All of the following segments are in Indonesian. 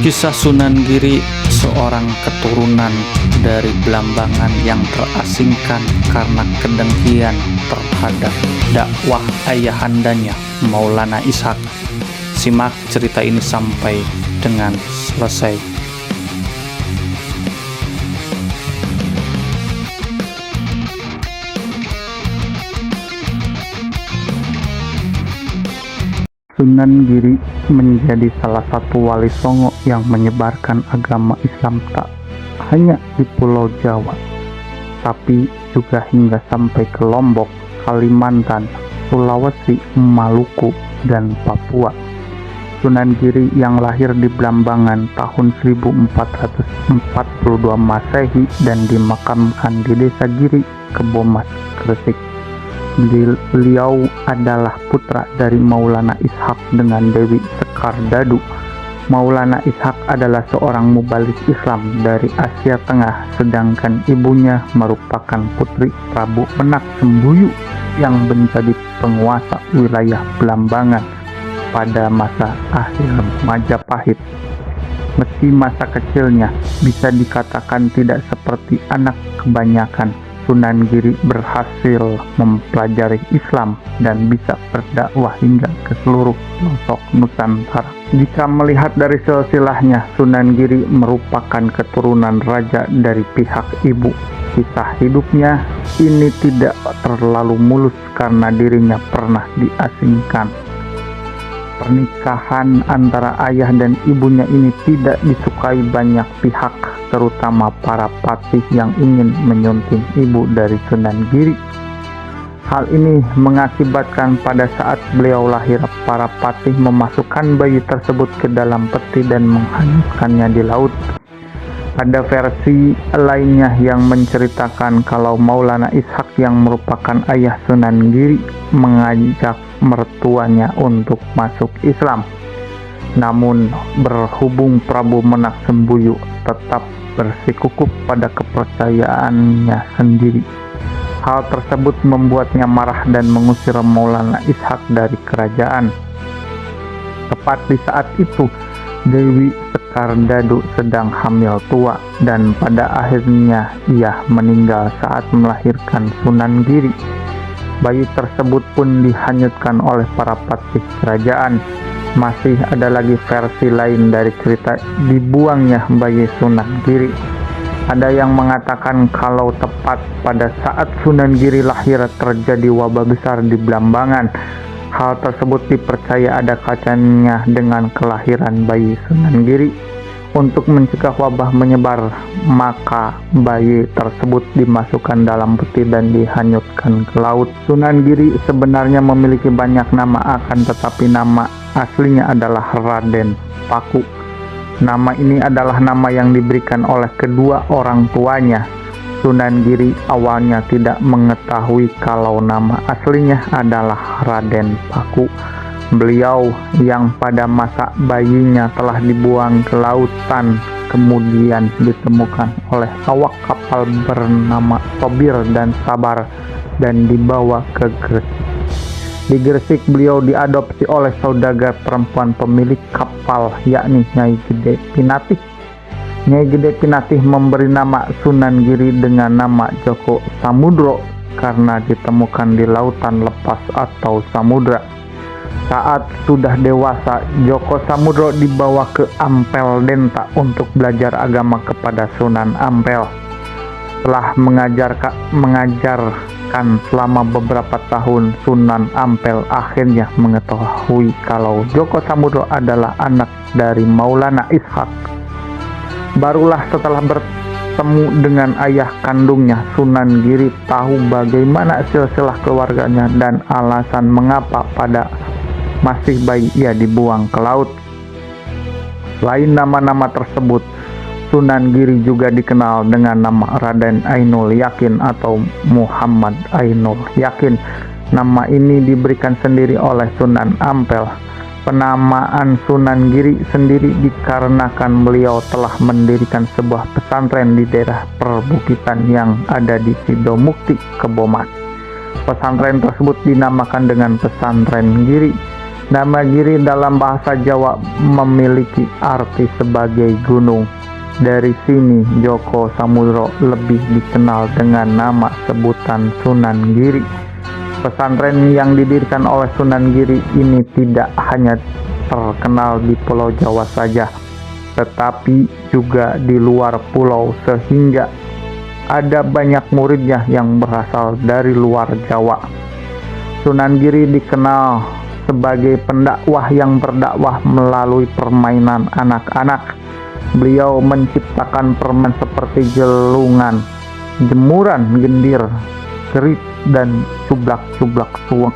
Kisah Sunan Giri, seorang keturunan dari Belambangan yang terasingkan karena kedengkian terhadap dakwah ayahandanya Maulana Ishaq. Simak cerita ini sampai dengan selesai. Sunan Giri menjadi salah satu wali Songo yang menyebarkan agama Islam tak hanya di Pulau Jawa, tapi juga hingga sampai ke Lombok, Kalimantan, Sulawesi, Maluku, dan Papua. Sunan Giri yang lahir di Belambangan tahun 1442 Masehi dan dimakamkan di Desa Giri, Kebomas, Gresik. Beliau adalah putra dari Maulana Ishaq dengan Dewi Sekar Dadu. Maulana Ishaq adalah seorang mubalik Islam dari Asia Tengah, sedangkan ibunya merupakan putri Prabu Menak Sembuyu yang menjadi penguasa wilayah Belambangan pada masa akhir Majapahit. Meski masa kecilnya bisa dikatakan tidak seperti anak kebanyakan, Sunan Giri berhasil mempelajari Islam dan bisa berdakwah hingga ke seluruh pelosok Nusantara. Jika melihat dari silsilahnya, Sunan Giri merupakan keturunan raja dari pihak ibu. Kisah hidupnya ini tidak terlalu mulus karena dirinya pernah diasingkan. Pernikahan antara ayah dan ibunya ini tidak disukai banyak pihak, terutama para patih yang ingin menyunting ibu dari Sunan Giri. Hal ini mengakibatkan pada saat beliau lahir, para patih memasukkan bayi tersebut ke dalam peti dan menghanyutkannya di laut. Ada versi lainnya yang menceritakan kalau Maulana Ishaq yang merupakan ayah Sunan Giri mengajak mertuanya untuk masuk Islam. Namun berhubung Prabu Menak Sembuyu tetap bersikukuh pada kepercayaannya sendiri, hal tersebut membuatnya marah dan mengusir Maulana Ishaq dari kerajaan. Tepat di saat itu, Dewi Sekar Dadu sedang hamil tua dan pada akhirnya ia meninggal saat melahirkan Sunan Giri. Bayi tersebut pun dihanyutkan oleh para patih kerajaan. Masih ada lagi versi lain dari cerita dibuangnya bayi Sunan Giri. Ada yang mengatakan kalau tepat pada saat Sunan Giri lahir terjadi wabah besar di Belambangan. Hal tersebut dipercaya ada kaitannya dengan kelahiran bayi Sunan Giri. Untuk mencegah wabah menyebar, maka bayi tersebut dimasukkan dalam peti dan dihanyutkan ke laut. Sunan Giri sebenarnya memiliki banyak nama, akan tetapi nama aslinya adalah Raden Paku. Nama ini adalah nama yang diberikan oleh kedua orang tuanya. Sunan Giri awalnya tidak mengetahui kalau nama aslinya adalah Raden Paku. Beliau yang pada masa bayinya telah dibuang ke lautan kemudian ditemukan oleh awak kapal bernama Sobir dan Sabar dan dibawa ke Gresik. Di Gresik beliau diadopsi oleh saudagar perempuan pemilik kapal, yakni Nyai Gede Pinatih. Nyai Gede Pinatih memberi nama Sunan Giri dengan nama Joko Samudro karena ditemukan di lautan lepas atau samudra. Saat sudah dewasa, Joko Samudro dibawa ke Ampel Denta untuk belajar agama kepada Sunan Ampel. Setelah mengajarkan selama beberapa tahun, Sunan Ampel akhirnya mengetahui kalau Joko Samudro adalah anak dari Maulana Ishaq. Barulah setelah bertemu dengan ayah kandungnya, Sunan Giri tahu bagaimana silsilah keluarganya dan alasan mengapa pada masih bayi ia dibuang ke laut. Selain nama-nama tersebut, Sunan Giri juga dikenal dengan nama Raden Ainul Yakin atau Muhammad Ainul Yakin. Nama ini diberikan sendiri oleh Sunan Ampel. Penamaan Sunan Giri sendiri dikarenakan beliau telah mendirikan sebuah pesantren di daerah perbukitan yang ada di Sidomukti, Kebomas. Pesantren tersebut dinamakan dengan Pesantren Giri. Nama Giri dalam bahasa Jawa memiliki arti sebagai gunung. Dari sini Djoko Samudro lebih dikenal dengan nama sebutan Sunan Giri. Pesantren yang didirikan oleh Sunan Giri ini tidak hanya terkenal di Pulau Jawa saja, tetapi juga di luar pulau, sehingga ada banyak muridnya yang berasal dari luar Jawa. Sunan Giri dikenal sebagai pendakwah yang berdakwah melalui permainan anak-anak. Beliau menciptakan permainan seperti gelungan, jemuran, gendir, kerit, dan cublak-cublak suweng.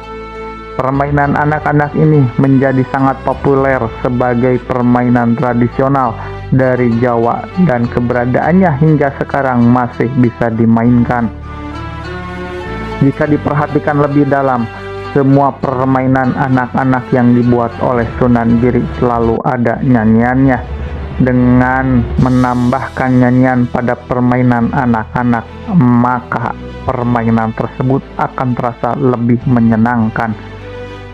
Permainan anak-anak ini menjadi sangat populer sebagai permainan tradisional dari Jawa dan keberadaannya hingga sekarang masih bisa dimainkan. Jika diperhatikan lebih dalam, semua permainan anak-anak yang dibuat oleh Sunan Giri selalu ada nyanyiannya. Dengan menambahkan nyanyian pada permainan anak-anak, maka permainan tersebut akan terasa lebih menyenangkan.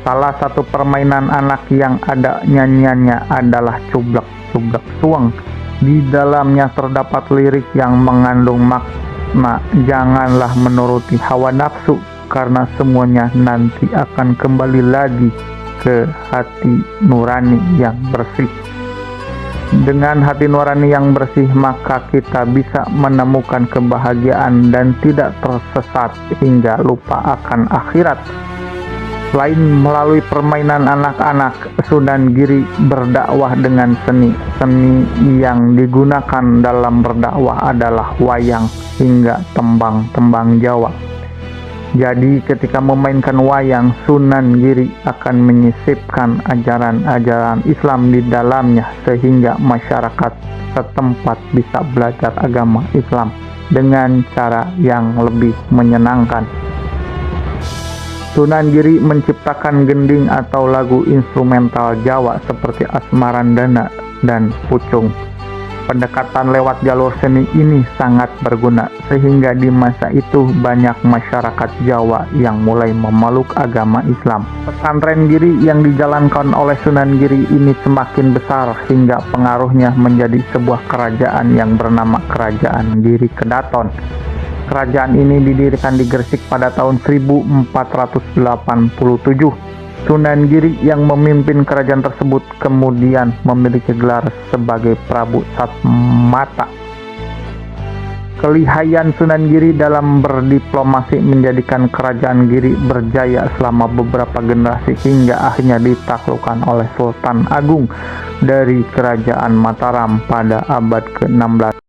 Salah satu permainan anak yang ada nyanyiannya adalah cublak-cublak suweng. Di dalamnya terdapat lirik yang mengandung makna, janganlah menuruti hawa nafsu, karena semuanya nanti akan kembali lagi ke hati nurani yang bersih. Dengan hati nurani yang bersih, maka kita bisa menemukan kebahagiaan dan tidak tersesat hingga lupa akan akhirat. Selain melalui permainan anak-anak, Sunan Giri berdakwah dengan seni. Seni yang digunakan dalam berdakwah adalah wayang hingga tembang-tembang Jawa. Jadi ketika memainkan wayang, Sunan Giri akan menyisipkan ajaran-ajaran Islam di dalamnya, sehingga masyarakat setempat bisa belajar agama Islam dengan cara yang lebih menyenangkan. Sunan Giri menciptakan gending atau lagu instrumental Jawa seperti Asmarandana dan Pucung. Pendekatan lewat jalur seni ini sangat berguna, sehingga di masa itu banyak masyarakat Jawa yang mulai memeluk agama Islam. Pesantren Giri yang dijalankan oleh Sunan Giri ini semakin besar hingga pengaruhnya menjadi sebuah kerajaan yang bernama Kerajaan Giri Kedaton. Kerajaan ini didirikan di Gresik pada tahun 1487. Sunan Giri yang memimpin kerajaan tersebut kemudian memiliki gelar sebagai Prabu Satmata. Kelihayan Sunan Giri dalam berdiplomasi menjadikan kerajaan Giri berjaya selama beberapa generasi hingga akhirnya ditaklukkan oleh Sultan Agung dari Kerajaan Mataram pada abad ke-16.